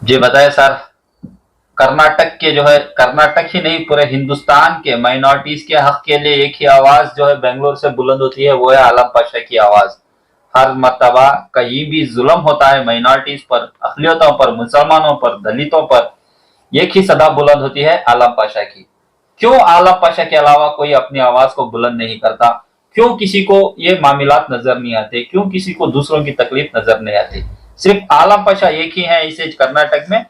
जी बताए सर। कर्नाटक के जो है, कर्नाटक ही नहीं पूरे हिंदुस्तान के माइनॉरिटीज के हक के लिए एक ही आवाज जो है बेंगलोर से बुलंद होती है, वो है आलम पाशा की आवाज। हर मर्तबा कहीं भी जुल्म होता है माइनॉरिटीज पर, अकलियतों पर, मुसलमानों पर, दलितों पर, एक ही सदा बुलंद होती है आलम पाशा की। क्यों आलम पाशा के अलावा कोई अपनी आवाज को बुलंद नहीं करता? क्यों किसी को ये मामलात नजर नहीं आते? क्यों किसी को दूसरों की तकलीफ नजर नहीं आती? सिर्फ आलम पाशा एक ही है इसे कर्नाटक में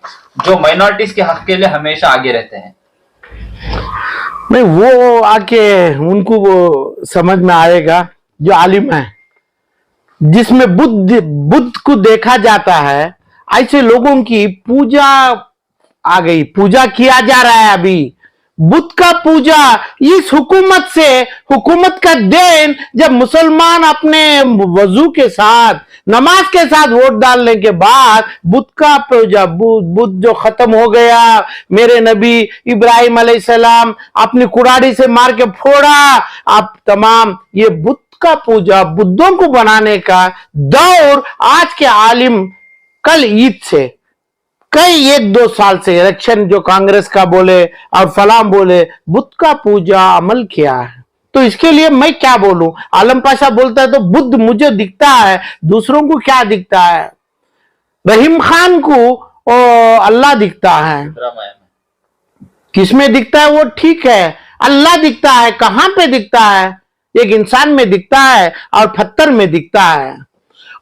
जो माइनॉरिटीज के हक के लिए हमेशा आगे रहते हैं। नहीं, वो आके उनको वो समझ में आएगा जो आलिम है, जिसमें बुद्ध को देखा जाता है, ऐसे लोगों की पूजा आ गई, पूजा किया जा रहा है अभी बुद्ध का पूजा। इस हुकूमत से, हुकूमत का देन, जब मुसलमान अपने वजू के साथ, नमाज के साथ वोट डालने के बाद बुद्ध का पूजा, बुद्ध जो खत्म हो गया, मेरे नबी इब्राहिम अलैहिस्सलाम अपनी कुराड़ी से मार के फोड़ा, अब तमाम ये बुद्ध का पूजा, बुद्धों को बनाने का दौर आज के आलिम कल ईद से कई 1-2 साल से इलेक्शन जो कांग्रेस का बोले और फलाम बोले, बुद्ध का पूजा अमल किया है। तो इसके लिए मैं क्या बोलूं? आलम पाशा बोलता है तो बुद्ध मुझे दिखता है, दूसरों को क्या दिखता है? रहीम खान को अल्लाह दिखता है। किसमें दिखता है वो ठीक है, अल्लाह दिखता है। कहां पे दिखता है? एक इंसान में दिखता है और पत्थर में दिखता है।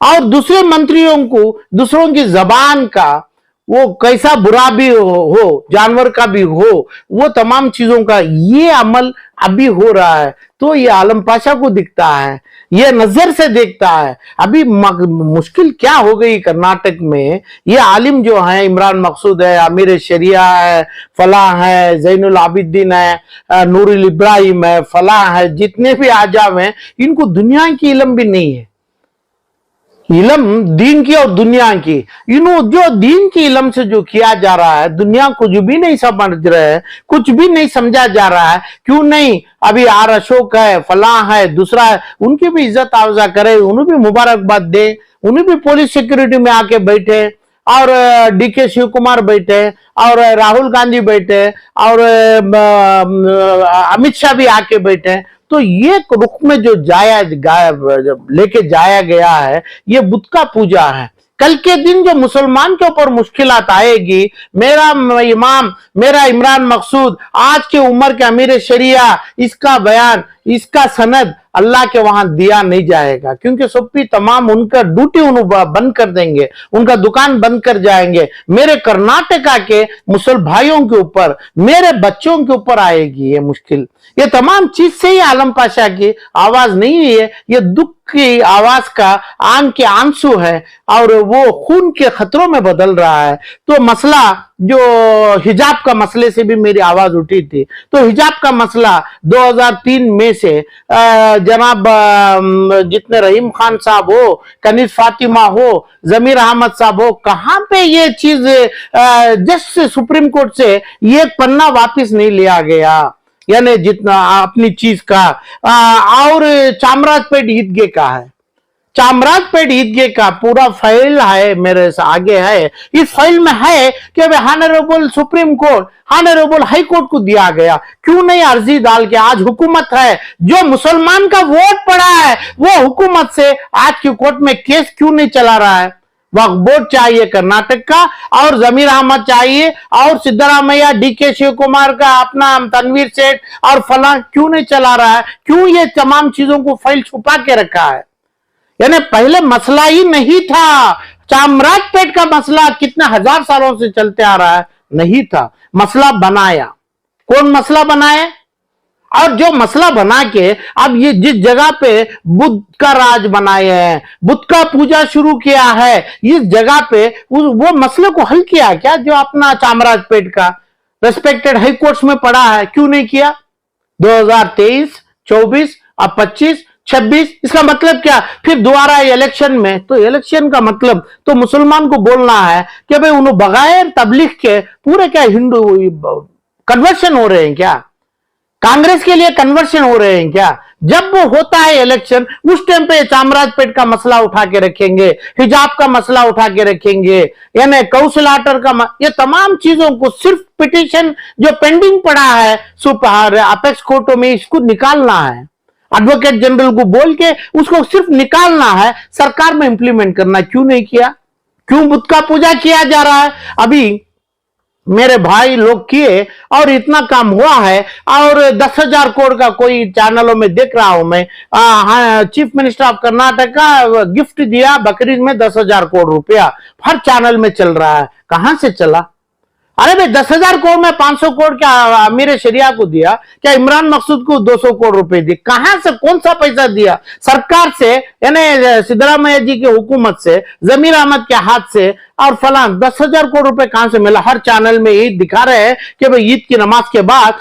और दूसरे मंत्रियों को दूसरों की जबान का, वो कैसा बुरा भी हो, जानवर का भी हो, वो तमाम चीजों का ये अमल अभी हो रहा है। तो ये आलम पाशा को दिखता है, ये नजर से देखता है। अभी मुश्किल क्या हो गई कर्नाटक में, ये आलिम जो है, इमरान मकसूद है, अमीर शरिया है, फलाह है, जैनुल आबिदीन है, नूरुल इब्राहिम है, फलाह है, जितने भी आजाम हैं, इनको दुनिया की इल्म भी नहीं है। इलम दीन की और दुनिया की, जो दीन की इलम से जो किया जा रहा है, दुनिया कुछ भी नहीं समझ रहे हैं, कुछ भी नहीं समझा जा रहा है। क्यों नहीं? अभी आर अशोक है, फलाह है, दूसरा है, उनकी भी इज्जत आफजा करे, उन्हें भी मुबारकबाद दे, उन्हें भी पुलिस सिक्योरिटी में आके बैठे, और डीके शिव कुमार बैठे, और राहुल गांधी बैठे, और अमित शाह भी आके बैठे। तो ये रुख में जो लेके जाया गया है, ये बुद्ध का पूजा है। कल के दिन जो मुसलमान के ऊपर मुश्किलात आएगी, मेरा इमाम, मेरा इमरान मकसूद, आज के उम्र के अमीर शरिया, इसका बयान, इसका सनद अल्लाह के वहां दिया नहीं जाएगा, क्योंकि सुप्पी तमाम उनका ड्यूटी बंद कर देंगे, उनका दुकान बंद कर जाएंगे। मेरे कर्नाटका के मुसल भाइयों के ऊपर, मेरे बच्चों के ऊपर आएगी ये मुश्किल। ये तमाम चीज से ही आलम पाशा की आवाज नहीं है, ये दुख की आवाज का आन के आंसू है, और वो खून के खतरों में बदल रहा है। तो मसला जो हिजाब का मसले से भी मेरी आवाज उठी थी, तो हिजाब का मसला 2003 में से जनाब जितने रहीम खान साहब हो, कनीज फातिमा हो, जमीर अहमद साहब हो, कहां पे ये चीज जस्ट सुप्रीम कोर्ट से ये पन्ना वापिस नहीं लिया गया, यानी जितना अपनी चीज का। और चामराजपेट ईदगाह का है, चामराजपेट ईदगाह का पूरा फाइल है, मेरे से आगे है। इस फाइल में है कि honourable supreme court, honourable high court को दिया गया। क्यों नहीं अर्जी डाल के, आज हुकूमत है जो मुसलमान का वोट पड़ा है, वो हुकूमत से आज की कोर्ट में केस क्यों नहीं चला रहा है? वक्फ बोर्ड चाहिए कर्नाटक का, और जमीर अहमद चाहिए, और सिद्धरामैया, डीके शिव कुमार का अपना तनवीर सेठ और फला क्यों नहीं चला रहा है? क्यों ये तमाम चीजों को फाइल छुपा के रखा है? यानी पहले मसला ही नहीं था। चामराजपेट का मसला कितने हजार सालों से चलते आ रहा है, नहीं था। मसला बनाया, कौन मसला बनाया? और जो मसला बना के अब ये जिस जगह पे बुद्ध का राज बनाए हैं, बुद्ध का पूजा शुरू किया है, इस जगह पे वो मसले को हल किया क्या? जो अपना चामराजपेट का रेस्पेक्टेड हाई कोर्ट्स में पड़ा है, क्यों नहीं किया? 2023, 24 और 25, 26, इसका मतलब क्या? फिर दोबारा इलेक्शन में, तो इलेक्शन का मतलब तो मुसलमान को बोलना है कि भाई उन्होंने बगैर तबलीग के पूरे क्या हिंदू कन्वर्शन हो रहे हैं क्या? कांग्रेस के लिए कन्वर्शन हो रहे हैं क्या? जब वो होता है इलेक्शन, उस टाइम पे चामराजपेट का मसला उठा के रखेंगे, हिजाब का मसला उठा के रखेंगे, यानी कौशल आर्टर का ये तमाम चीजों को, सिर्फ पिटीशन जो पेंडिंग पड़ा है सुपर अपेक्स कोर्टों में, इसको निकालना है, एडवोकेट जनरल को बोल के उसको सिर्फ निकालना है, सरकार में इंप्लीमेंट करना क्यों नहीं किया? क्यों बुत का पूजा किया जा रहा है? अभी मेरे भाई लोग किए और इतना काम हुआ है, और 10,000 करोड़ का कोई चैनलों में देख रहा हूं मैं, चीफ मिनिस्टर ऑफ कर्नाटक का गिफ्ट दिया बकरीद में 10,000 करोड़ रुपया, हर चैनल में चल रहा है। कहां से चला? अरे भाई 10,000 करोड़ में 500 करोड़ क्या अमीर शरिया को दिया? क्या इमरान मकसूद को 200 करोड़ रुपए दिए? कहां से, कौन सा पैसा दिया? सरकार से, यानी सिद्धरामैया जी की हुकूमत से, जमीर अहमद के हाथ से, और फलान 10,000 करोड़ रुपए कहां से मिला? हर चैनल में ईद दिखा रहे हैं कि भाई ईद की नमाज के बाद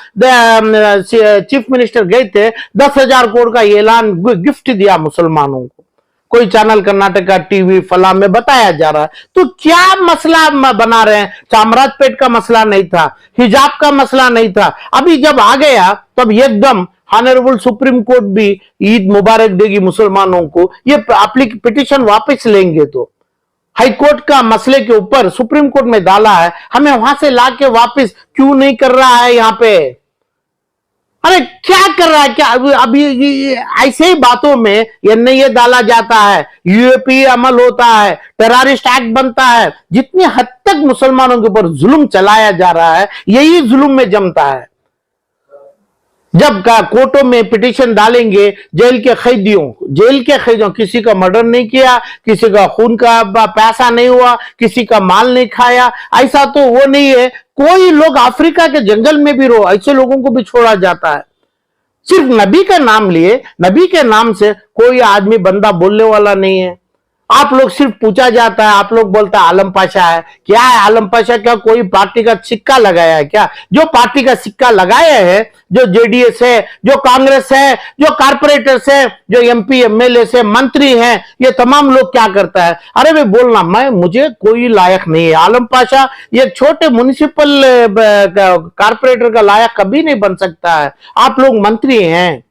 चीफ मिनिस्टर गए थे, 10,000 करोड़ का ऐलान गिफ्ट दिया मुसलमानों को। कोई चैनल कर्नाटक का टीवी फला में बताया जा रहा है। तो क्या मसला बना रहे हैं? चामराजपेट का मसला नहीं था, हिजाब का मसला नहीं था, अभी जब आ गया तब एकदम ऑनरेबल सुप्रीम कोर्ट भी ईद मुबारक देगी मुसलमानों को, ये पिटीशन वापस लेंगे तो हाई कोर्ट का मसले के ऊपर सुप्रीम कोर्ट में डाला है, हमें वहां से लाके वापस क्यों नहीं कर रहा है यहां पे? अरे क्या कर रहा है? क्या अभी ऐसे ही बातों में ये डाला जाता है, यूएपी अमल होता है, टेररिस्ट एक्ट बनता है, जितनी हद तक मुसलमानों के ऊपर जुल्म चलाया जा रहा है, यही जुल्म में जमता है। जब का कोर्टों में पिटीशन डालेंगे, जेल के कैदियों, किसी का मर्डर नहीं किया, किसी का खून का पैसा नहीं हुआ, किसी का माल नहीं खाया, ऐसा तो वो नहीं है। कोई लोग अफ्रीका के जंगल में भी रो, ऐसे लोगों को भी छोड़ा जाता है। सिर्फ नबी का नाम लिए, नबी के नाम से कोई आदमी बंदा बोलने वाला नहीं है। आप लोग सिर्फ पूछा जाता है, आप लोग बोलता है आलम पाशा है। क्या है आलम पाशा? क्या कोई पार्टी का सिक्का लगाया है क्या? जो पार्टी का सिक्का लगाया है, जो जेडीएस है, जो कांग्रेस है, जो कारपोरेटर्स है, जो एमपी एमएलए से मंत्री हैं, ये तमाम लोग क्या करता है? अरे वे बोलना मुझे कोई लायक नहीं है। आलम पाशा ये छोटे म्युनिसिपल कारपोरेटर का लायक कभी नहीं बन सकता है। आप लोग मंत्री हैं,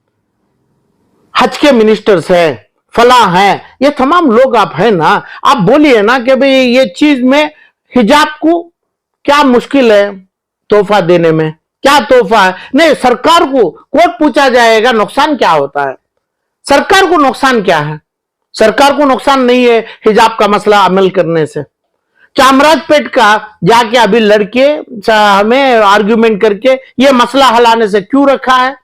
हज के मिनिस्टर्स हैं, फला है, ये तमाम लोग आप हैं ना, आप बोलिए ना कि भाई ये चीज में हिजाब को क्या मुश्किल है तोहफा देने में? क्या तोहफा है? नहीं, सरकार को कोर्ट पूछा जाएगा नुकसान क्या होता है। सरकार को नुकसान क्या है? सरकार को नुकसान नहीं है हिजाब का मसला अमल करने से। चामराजपेट का जाके अभी लड़के हमें आर्ग्यूमेंट करके ये मसला हलाने से क्यों रखा है?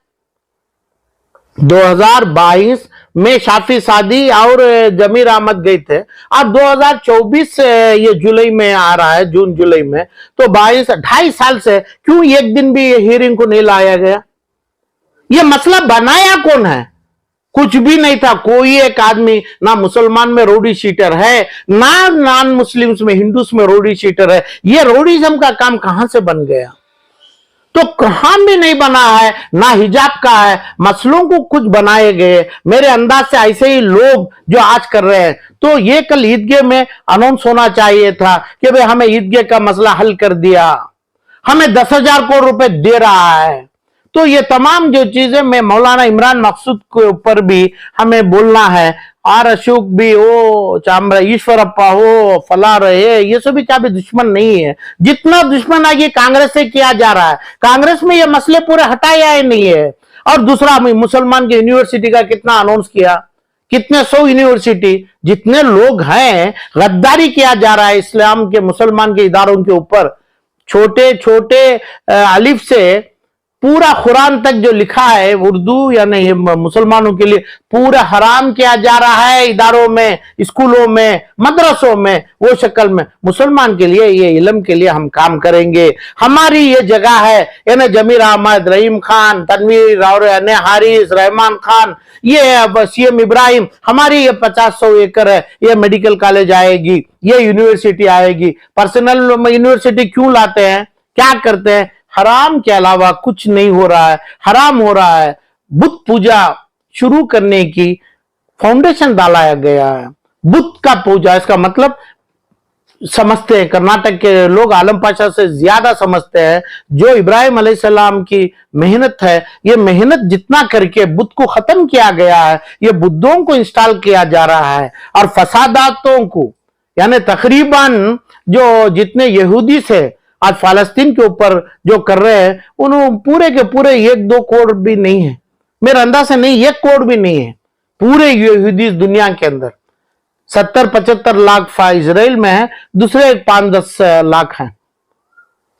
2022 में शाफी सादी और जमीर अहमद गए थे, अब 2024 ये जुलाई में आ रहा है, जून जुलाई में, तो 2.5 साल से क्यों एक दिन भी ये हियरिंग को नहीं लाया गया? ये मसला बनाया कौन है? कुछ भी नहीं था। कोई एक आदमी, ना मुसलमान में रोडी शीटर है, ना नॉन मुस्लिम्स में, हिंदूस में रोडी शीटर है। ये रोडीज्म का काम कहां से बन गया? तो कहां भी नहीं बना है, ना हिजाब का है, मसलों को कुछ बनाए गए। मेरे अंदाज से ऐसे ही लोग जो आज कर रहे हैं, तो ये कल ईदगाह में अनाउंस होना चाहिए था कि भाई हमें ईदगाह का मसला हल कर दिया, हमें 10,000 करोड़ रुपए दे रहा है। तो ये तमाम जो चीजें में मौलाना इमरान मकसूद के ऊपर भी हमें बोलना है, और अशोक भी हो, चामरा ईश्वरप्पा हो, फला रहे, ये सभी क्या भी दुश्मन नहीं है। जितना दुश्मन आगे कांग्रेस से किया जा रहा है, कांग्रेस में ये मसले पूरे हटाया ही नहीं है। और दूसरा, मुसलमान की यूनिवर्सिटी का कितना अनाउंस किया, कितने 100 यूनिवर्सिटी, जितने लोग हैं, गद्दारी किया जा रहा है इस्लाम के मुसलमान के इदारों के ऊपर। छोटे छोटे अलिफ से पूरा कुरान तक जो लिखा है उर्दू यानी मुसलमानों के लिए, पूरा हराम किया जा रहा है इदारों में, स्कूलों में, मदरसों में, वो शक्ल में। मुसलमान के लिए, ये इल्म के लिए हम काम करेंगे। हमारी ये जगह है, यानी जमीर अहमद, रहीम खान, तनवीर और हारिस, रहमान खान, ये सीएम इब्राहिम, हमारी ये 50-100 एकड़ है, ये मेडिकल कॉलेज आएगी, ये यूनिवर्सिटी आएगी। पर्सनल यूनिवर्सिटी क्यों लाते हैं? क्या करते हैं? हराम के अलावा कुछ नहीं हो रहा है, हराम हो रहा है। बुत पूजा शुरू करने की फाउंडेशन डाला गया है। बुत का पूजा, इसका मतलब समझते हैं, कर्नाटक के लोग आलम पाशा से ज्यादा समझते हैं। जो इब्राहिम अलैहिस्सलाम की मेहनत है, ये मेहनत जितना करके बुत को खत्म किया गया है, ये बुद्धों को इंस्टॉल किया जा रहा है। और फसादातों को, यानी तकरीबन जो जितने यहूदी से आज फालस्तीन के ऊपर जो कर रहे हैं, उन पूरे के पूरे 1-2 करोड़ भी नहीं है, मेरे अंदाज से नहीं 1 करोड़ भी नहीं है पूरे यहूदी दुनिया के अंदर। 70-75 लाख इजराइल में है, दूसरे 5-10 लाख हैं,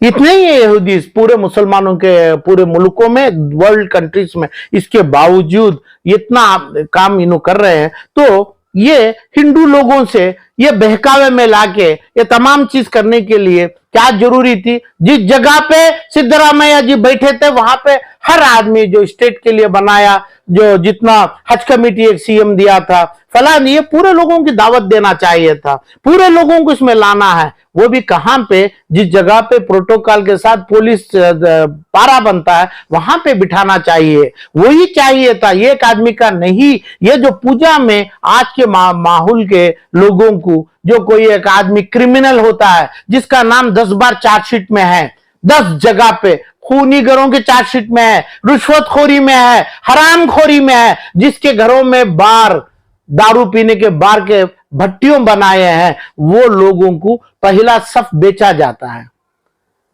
इतने ही है यहूदी पूरे मुसलमानों के पूरे मुल्कों में, वर्ल्ड कंट्रीज में। इसके बावजूद इतना काम इन्हों कर रहे हैं, तो ये हिंदू लोगों से ये बहकावे में लाके ये तमाम चीज करने के लिए क्या जरूरी थी? जिस जगह पे सिद्धरामैया जी बैठे थे, वहां पे हर आदमी जो स्टेट के लिए बनाया, जो जितना हज कमेटी एक सीएम दिया था, फलान, ये पूरे लोगों की दावत देना चाहिए था, पूरे लोगों को इसमें लाना है। वो भी कहां पे? जिस जगह पे प्रोटोकॉल के साथ पुलिस पारा बनता है, वहां पे बिठाना चाहिए, वही चाहिए था, एक आदमी का नहीं। ये जो पूजा में आज के माहौल के लोगों को, जो कोई एक आदमी क्रिमिनल होता है जिसका नाम 10 बार चार्जशीट में है, 10 जगह पे खूनीगरों के चार्जशीट में है, रिश्वतखोरी में है, हरामखोरी में है, जिसके घरों में बार, दारू पीने के बार के भट्टियों बनाए हैं, वो लोगों को पहला सफ बेचा जाता है,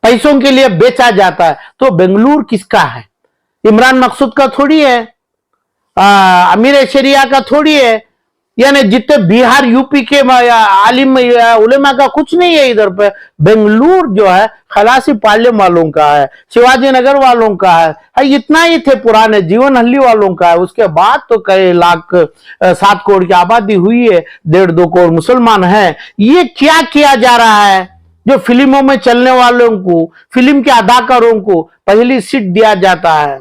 पैसों के लिए बेचा जाता है। तो बेंगलुरु किसका है? इमरान मकसूद का थोड़ी है, अमीर शरिया का थोड़ी है, यानी जितने बिहार यूपी के आलिम उलेमा का कुछ नहीं है इधर पे। बेंगलुरु जो है खलासी पाಳ್యం वालों का है, शिवाजी नगर वालों का है, इतना ही थे पुराने जीवन हल्ली वालों का है। उसके बाद तो कई लाख 7 करोड़ की आबादी हुई है, 1.5-2 करोड़ मुसलमान हैं। ये क्या किया जा रहा है? जो फिल्मों में चलने वालों को, फिल्म के अदाकारों को पहली सीट दिया जाता है,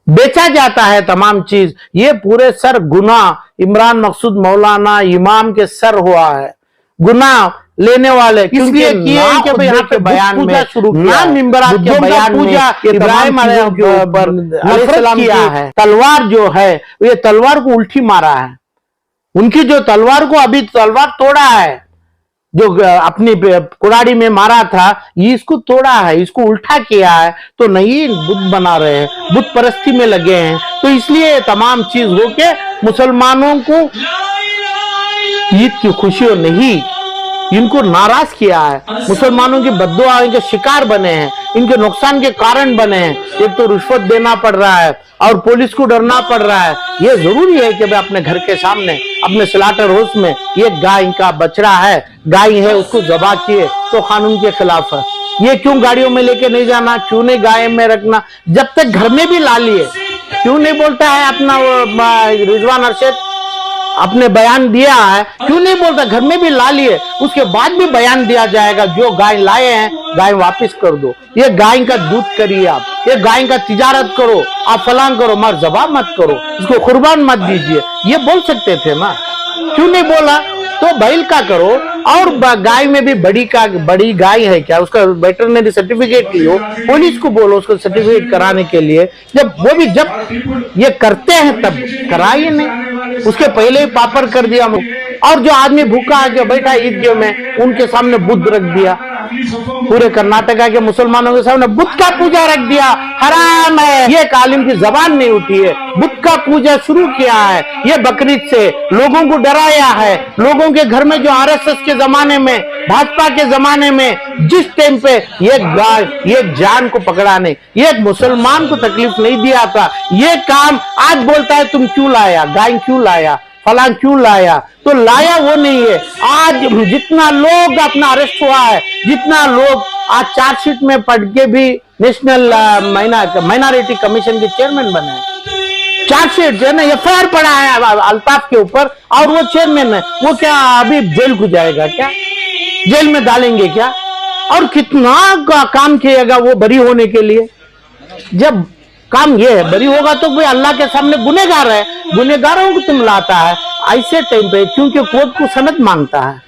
बेचा जाता है तमाम चीज। ये पूरे सर गुना इमरान मकसूद मौलाना इमाम के सर हुआ है, गुना लेने वाले, क्योंकि किए कि भाई यहाँ पे बयान में शुरू किया, मिंबरात के बयान में इब्राहिम अलैहिस्सलाम किया है। तलवार जो है, ये तलवार को उल्टी मारा है, उनकी जो तलवार को अभी तलवार तोड़ा है, जो अपनी कुड़ाड़ी में मारा था, ये इसको तोड़ा है, इसको उल्टा किया है। तो नहीं बुत बना रहे हैं, बुत परस्ती में लगे हैं। तो इसलिए तमाम चीज होके मुसलमानों को ईद की खुशी और नहीं, इनको नाराज किया है, मुसलमानों की बद्दुआ के शिकार बने हैं, इनके नुकसान के कारण बने हैं। एक तो रिश्वत देना पड़ रहा है और पुलिस को डरना पड़ रहा है। ये जरूरी है कि भाई अपने घर के सामने, अपने स्लॉटर हाउस में ये गाय का बछड़ा है, गाय है, उसको जबा किए तो कानून के खिलाफ है। ये क्यों गाड़ियों में लेके नहीं जाना, क्यों नहीं गाय में रखना? जब तक घर में भी ला लिए, क्यों नहीं बोलता है अपना रिजवान अरशद अपने बयान दिया है, क्यों नहीं बोलता घर में भी ला लिए, उसके बाद भी बयान दिया जाएगा जो गाय लाए हैं गाय वापस कर दो, ये गाय का दूध करिए आप, ये गाय का तिजारत करो, आप फलां करो, मगर जबान मत करो, इसको कुर्बान मत दीजिए, ये बोल सकते थे ना, क्यों नहीं बोला? तो बैल का करो। और गाय में भी बड़ी गाय है क्या, उसका वेटरनरी सर्टिफिकेट लियो, पुलिस को बोलो उसको सर्टिफिकेट कराने के लिए। जब ये करते हैं तब कराइए, नहीं उसके पहले ही पापड़ कर दिया। और जो आदमी भूखा आके बैठा ईदगाह में, उनके सामने बुद्ध रख दिया, पूरे कर्नाटका के मुसलमानों के सामने बुद्ध का पूजा रख दिया, हराम है। ये कालिम की जबान नहीं उठी है, बुद्ध का पूजा शुरू किया है, ये बकरीद से लोगों को डराया है। लोगों के घर में जो आरएसएस के जमाने में, भाजपा के जमाने में जिस टाइम पे ये जान को पकड़ा नहीं, ये मुसलमान को तकलीफ नहीं दिया था, ये काम आज बोलता है तुम क्यों लाया, गाय क्यों लाया, फलां क्यों लाया? तो लाया वो नहीं है। आज जितना लोग अपना अरेस्ट हुआ है, जितना लोग आज चार्जशीट में पढ़ के भी नेशनल माइनॉरिटी कमीशन के चेयरमैन बने, चार्जशीट जो है ना एफआईआर पड़ा है अल्ताफ के ऊपर, और वो चेयरमैन है, वो क्या अभी जेल को जाएगा क्या, जेल में डालेंगे क्या? और कितना काम किएगा वो बरी होने के लिए? जब काम ये है बरी होगा तो भाई अल्लाह के सामने गुनेगार है, गुनेगारों को तुम लाता है ऐसे टाइम पे, क्योंकि कोर्ट को सनद मांगता है,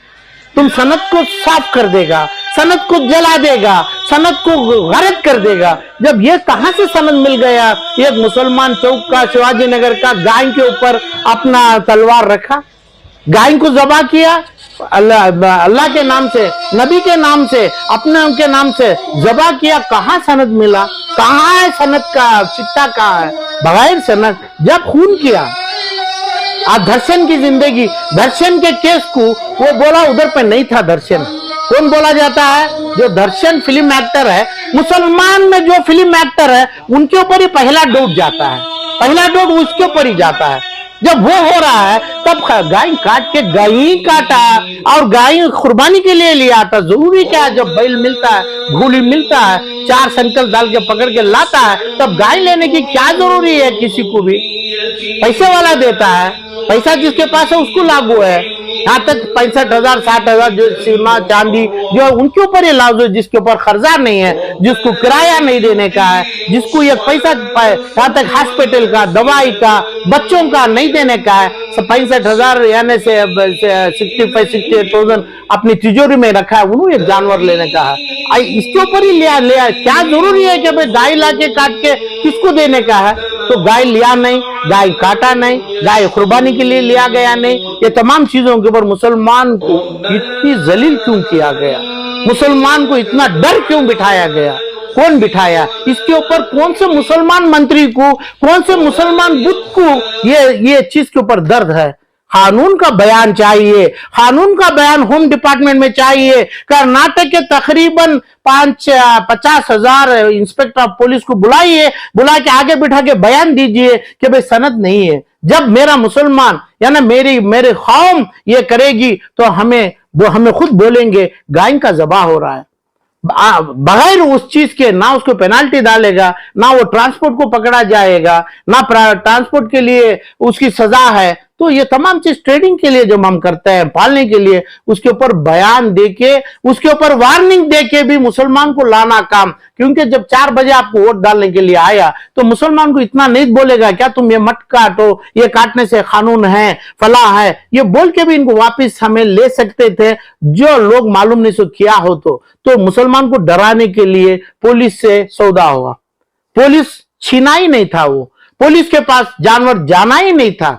तुम सनद को साफ कर देगा, सनद को जला देगा, सनद को गरज कर देगा। जब ये कहां से सनद मिल गया? एक मुसलमान चौक का, शिवाजी नगर का, गाय के ऊपर अपना तलवार रखा, गाय को जबा किया अल्लाह के नाम से, नबी के नाम से, अपने उनके नाम से जबा किया, कहाँ सनद मिला? कहाँ है सनद का चिट्ठा? कहाँ है? बगैर सनद जब खून किया। आज दर्शन की जिंदगी, दर्शन के केस को वो बोला उधर पे नहीं था दर्शन। कौन बोला जाता है? जो दर्शन फिल्म एक्टर है, मुसलमान में जो फिल्म एक्टर है उनके ऊपर ही पहला डोट जाता है, पहला डोट उसके ऊपर ही जाता है। जब वो हो रहा है तब गाय काट के, गाय ही काटा और गाय कुर्बानी के लिए लिया था। जरूरी क्या है? जब बैल मिलता है, घोड़ी मिलता है, 4 संकल डाल के पकड़ के लाता है, तब गाय लेने की क्या जरूरी है? किसी को भी पैसे वाला देता है, पैसा जिसके पास है उसको लागू है। यहाँ तक 65,000 60,000 जो सोना चांदी जो उनके ऊपर ये लागू है, जिसके ऊपर खर्चा नहीं है, जिसको किराया नहीं देने का है, जिसको एक पैसा यहाँ तक हॉस्पिटल का, दवाई का, बच्चों का नहीं देने का है, 65,000 यानी से 65-68,000 अपनी तिजोरी में रखा है, उन्होंने एक जानवर लेने का है। इसके ऊपर ही लिया क्या जरूरी है कि भाई गाय ला के काट के किसको देने का है? तो गाय लिया नहीं, गाय काटा नहीं, गाय कुर्बानी के लिए लिया गया नहीं। ये तमाम चीजों के ऊपर मुसलमान को इतनी जलील क्यों किया गया? मुसलमान को इतना डर क्यों बिठाया गया? कौन बिठाया? इसके ऊपर कौन से मुसलमान मंत्री को, कौन से मुसलमान बुद्ध को ये चीज के ऊपर दर्द है? कानून का बयान चाहिए, कानून का बयान होम डिपार्टमेंट में चाहिए। कर्नाटक के तकरीबन 50,000 इंस्पेक्टर ऑफ पुलिस को बुला के आगे बिठा के बयान दीजिए कि भाई सनद नहीं है। जब मेरा मुसलमान यानी मेरी कौम ये करेगी तो हमें खुद बोलेंगे गाय का ज़बाह हो रहा है। बगैर उस चीज के ना उसको पेनाल्टी डालेगा, ना वो ट्रांसपोर्ट को पकड़ा जाएगा, ना ट्रांसपोर्ट के लिए उसकी सजा है। तो ये तमाम चीज ट्रेडिंग के लिए जो हम करते हैं, पालने के लिए, उसके ऊपर बयान देके, उसके ऊपर वार्निंग देके भी मुसलमान को लाना काम। क्योंकि जब 4 बजे आपको वोट डालने के लिए आया तो मुसलमान को इतना नहीं बोलेगा क्या तुम ये मत काटो, ये काटने से कानून है, फला है, ये बोल के भी इनको वापिस हमें ले सकते थे जो लोग मालूम नहीं सो किया हो। तो मुसलमान को डराने के लिए पुलिस से सौदा हुआ। पुलिस छीना ही नहीं था, वो पुलिस के पास जानवर जाना ही नहीं था।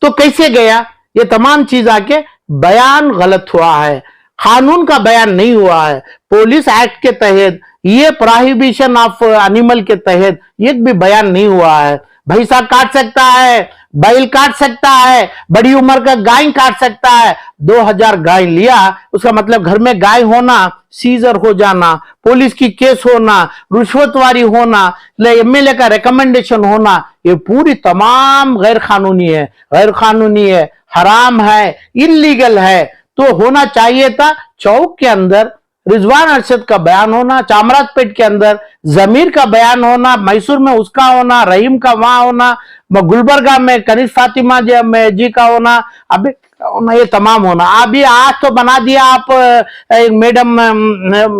तो कैसे गया? ये तमाम चीज आके बयान गलत हुआ है, कानून का बयान नहीं हुआ है। पुलिस एक्ट के तहत, ये प्रोहिबिशन ऑफ एनिमल के तहत एक भी बयान नहीं हुआ है। भैंसा काट सकता है, बैल काट सकता है, बड़ी उम्र का गाय काट सकता है। 2000 गाय लिया, उसका मतलब घर में गाय होना, सीजर हो जाना, पुलिस की केस होना, रुश्वतवारी होना, एमएलए का रिकमेंडेशन होना, ये पूरी तमाम गैर कानूनी है, हराम है, इलीगल है। तो होना चाहिए था चौक के अंदर रिजवान अरशद का बयान होना, चामराजपेट के अंदर जमीर का बयान होना, मैसूर में उसका होना, रहीम का वहां होना, गुलबर्गा में कनीज फातिमा जी का होना, अभी ये तमाम होना। अभी आज तो बना दिया आप मैडम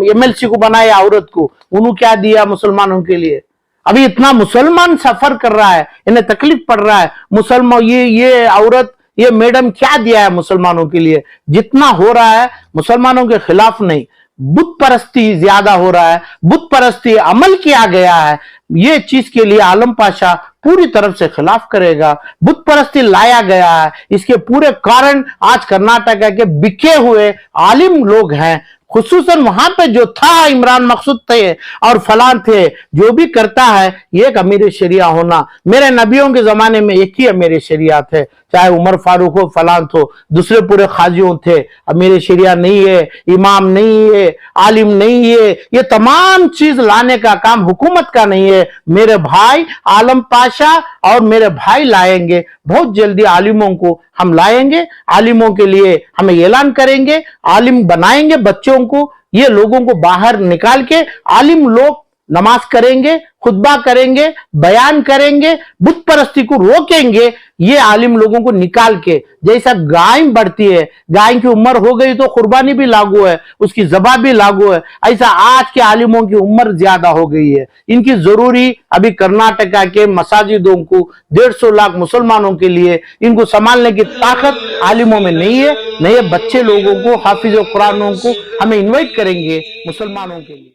एमएलसी को बनाए औरत को, उन्होंने क्या दिया मुसलमानों के लिए? अभी इतना मुसलमान सफर कर रहा है, इन्हें तकलीफ पड़ रहा है। मुसलमान ये औरत, ये मैडम क्या दिया है मुसलमानों के लिए? जितना हो रहा है मुसलमानों के खिलाफ नहीं, बुत परस्ती ज्यादा हो रहा है, बुत परस्ती अमल किया गया है। ये चीज के लिए आलम पाशा पूरी तरफ से खिलाफ करेगा। बुत परस्ती लाया गया है, इसके पूरे कारण आज कर्नाटक के बिके हुए आलिम लोग हैं, खुसूसन वहां पे जो था इमरान मकसूद थे और फलान थे, जो भी करता है ये एक अमीर शरिया होना। मेरे नबियों के जमाने में एक ही अमीर शरिया थे, चाहे उमर फारूक हो, फलान हो, दूसरे पूरे खाजियों थे। अमीर शरिया नहीं है, इमाम नहीं है, आलिम नहीं है, ये तमाम चीज लाने का काम हुकूमत का नहीं है। मेरे भाई आलम पाशा और मेरे भाई लाएंगे, बहुत जल्दी आलिमों को हम लाएंगे, आलिमों के लिए हमें ऐलान करेंगे, आलिम बनाएंगे बच्चों को। ये लोगों को बाहर निकाल के आलिम लोग नमाज करेंगे, खुतबा करेंगे, बयान करेंगे, बुत परस्ती को रोकेंगे। ये आलिम लोगों को निकाल के, जैसा गाय बढ़ती है, गाय की उम्र हो गई तो कुर्बानी भी लागू है, उसकी ज़बा भी लागू है, ऐसा आज के आलिमों की उम्र ज्यादा हो गई है। इनकी जरूरी अभी कर्नाटका के मसाजिदों को 150 लाख मुसलमानों के लिए इनको संभालने की ताकत आलिमों में नहीं है। नए बच्चे लोगों को, हाफिज कुरानों को हमें इन्वाइट करेंगे मुसलमानों के लिए।